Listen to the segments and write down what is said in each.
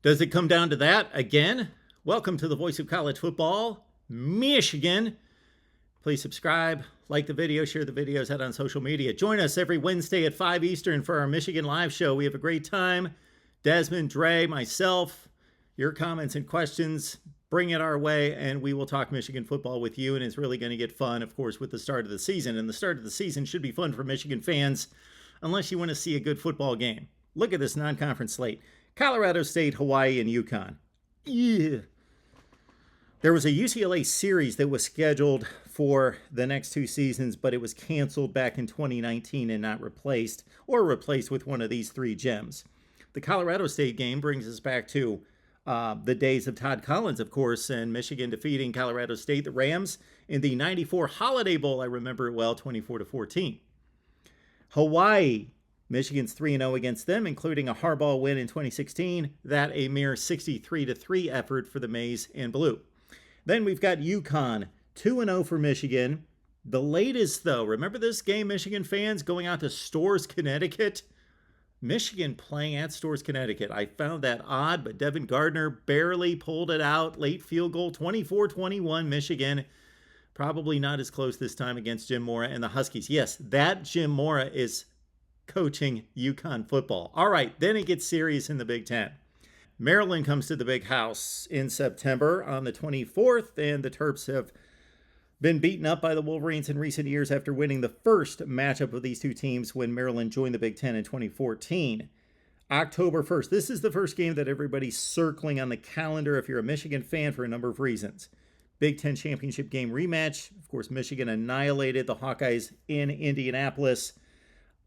Does it come down to that again? Welcome to the Voice of College Football, Michigan. Please subscribe, like the video, share the videos out on social media. Join us every Wednesday at 5 Eastern for our Michigan live show. We have a great time. Desmond, Dre, myself, your comments and questions, bring it our way, and we will talk Michigan football with you. And it's really going to get fun, of course, with the start of the season. And the start of the season should be fun for Michigan fans, unless you want to see a good football game. Look at this non-conference slate. Colorado State, Hawaii, and UConn. Yeah. There was a UCLA series that was scheduled for the next two seasons, but it was canceled back in 2019 and not replaced, or replaced with one of these three gems. The Colorado State game brings us back to the days of Todd Collins, of course, and Michigan defeating Colorado State, the Rams, in the 94 Holiday Bowl. I remember it well, 24-14. Hawaii. Michigan's 3-0 against them, including a Harbaugh win in 2016. That a mere 63-3 effort for the Maize and Blue. Then we've got UConn, 2-0 for Michigan. The latest, though, remember this game, Michigan fans, going out to Storrs, Connecticut? Michigan playing at Storrs, Connecticut. I found that odd, but Devin Gardner barely pulled it out. Late field goal, 24-21, Michigan. Probably not as close this time against Jim Mora and the Huskies. Yes, that Jim Mora is coaching UConn football. All right, then it gets serious in the Big Ten. Maryland comes to the Big House in September on the 24th, and the Terps have been beaten up by the Wolverines in recent years after winning the first matchup of these two teams when Maryland joined the Big Ten in 2014. October 1st. This is the first game that everybody's circling on the calendar if you're a Michigan fan for a number of reasons. Big Ten championship game rematch. Of course, Michigan annihilated the Hawkeyes in Indianapolis.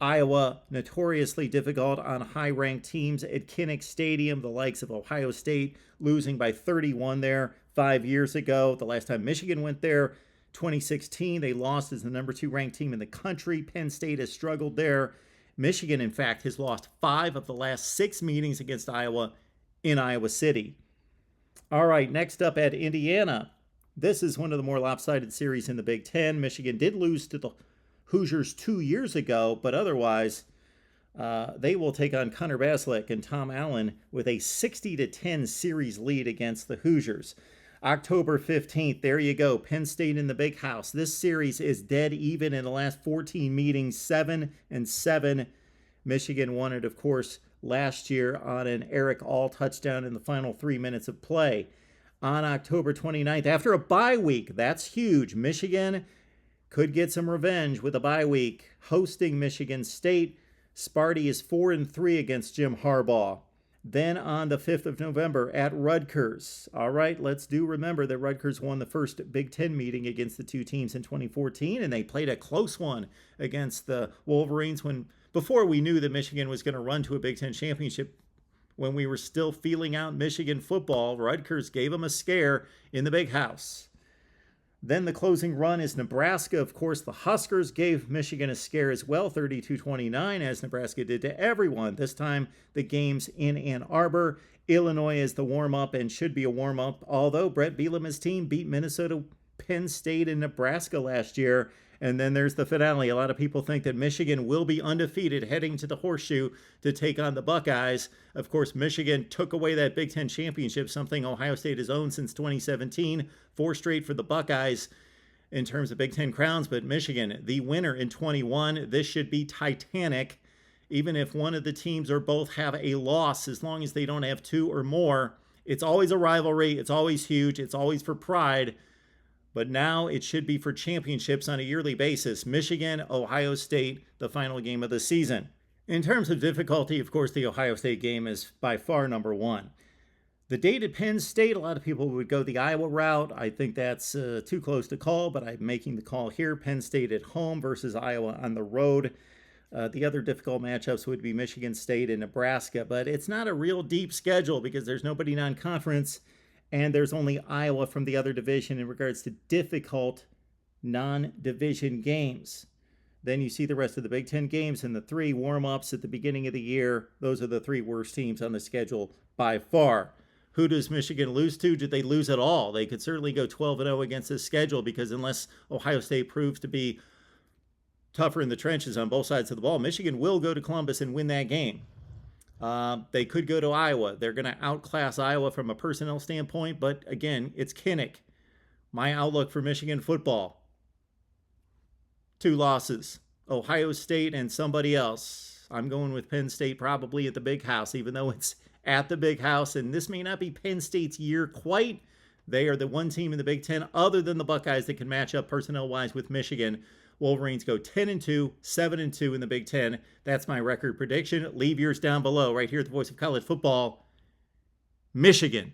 Iowa, notoriously difficult on high-ranked teams at Kinnick Stadium, the likes of Ohio State losing by 31 there 5 years ago. The last time Michigan went there, 2016, they lost as the number 2 ranked team in the country. Penn State has struggled there. Michigan, in fact, has lost 5 of the last 6 meetings against Iowa in Iowa City. All right, next up at Indiana. This is one of the more lopsided series in the Big Ten. Michigan did lose to the Hoosiers 2 years ago, but otherwise, they will take on Connor Baslick and Tom Allen with a 60-10 series lead against the Hoosiers. October 15th, there you go, Penn State in the Big House. This series is dead even in the last 14 meetings, 7-7. Michigan won it, of course, last year on an Eric All touchdown in the final 3 minutes of play. On October 29th, after a bye week, that's huge, Michigan could get some revenge with a bye week, hosting Michigan State. Sparty is 4-3 against Jim Harbaugh. Then on the 5th of November at Rutgers. All right, let's remember that Rutgers won the first Big Ten meeting against the two teams in 2014, and they played a close one against the Wolverines before we knew that Michigan was going to run to a Big Ten championship. When we were still feeling out Michigan football, Rutgers gave them a scare in the Big House. Then the closing run is Nebraska. Of course, the Huskers gave Michigan a scare as well, 32-29, as Nebraska did to everyone. This time, the game's in Ann Arbor. Illinois is the warm-up and should be a warm-up, although Brett Bielema's team beat Minnesota, Penn State, and Nebraska last year. And then there's the finale. A lot of people think that Michigan will be undefeated heading to the Horseshoe to take on the Buckeyes. Of course, Michigan took away that Big Ten championship, something Ohio State has owned since 2017. 4 straight for the Buckeyes in terms of Big Ten crowns. But Michigan, the winner in 21. This should be titanic. Even if one of the teams or both have a loss, as long as they don't have 2 or more. It's always a rivalry. It's always huge. It's always for pride. But now it should be for championships on a yearly basis. Michigan, Ohio State, the final game of the season. In terms of difficulty, of course, the Ohio State game is by far number 1. The date at Penn State, a lot of people would go the Iowa route. I think that's too close to call, but I'm making the call here. Penn State at home versus Iowa on the road. The other difficult matchups would be Michigan State and Nebraska, but it's not a real deep schedule because there's nobody non-conference. And there's only Iowa from the other division in regards to difficult non-division games. Then you see the rest of the Big Ten games and the 3 warm-ups at the beginning of the year. Those are the 3 worst teams on the schedule by far. Who does Michigan lose to? Did they lose at all? They could certainly go 12-0 against this schedule because unless Ohio State proves to be tougher in the trenches on both sides of the ball, Michigan will go to Columbus and win that game. They could go to Iowa. They're going to outclass Iowa from a personnel standpoint, but again, it's Kinnick. My outlook for Michigan football: 2 losses. Ohio State and somebody else. I'm going with Penn State probably at the Big House, even though it's at the Big House, and this may not be Penn State's year quite. They are the one team in the Big Ten, other than the Buckeyes, that can match up personnel-wise with Michigan. Wolverines go 10-2, 7-2 in the Big Ten. That's my record prediction. Leave yours down below right here at the Voice of College Football. Michigan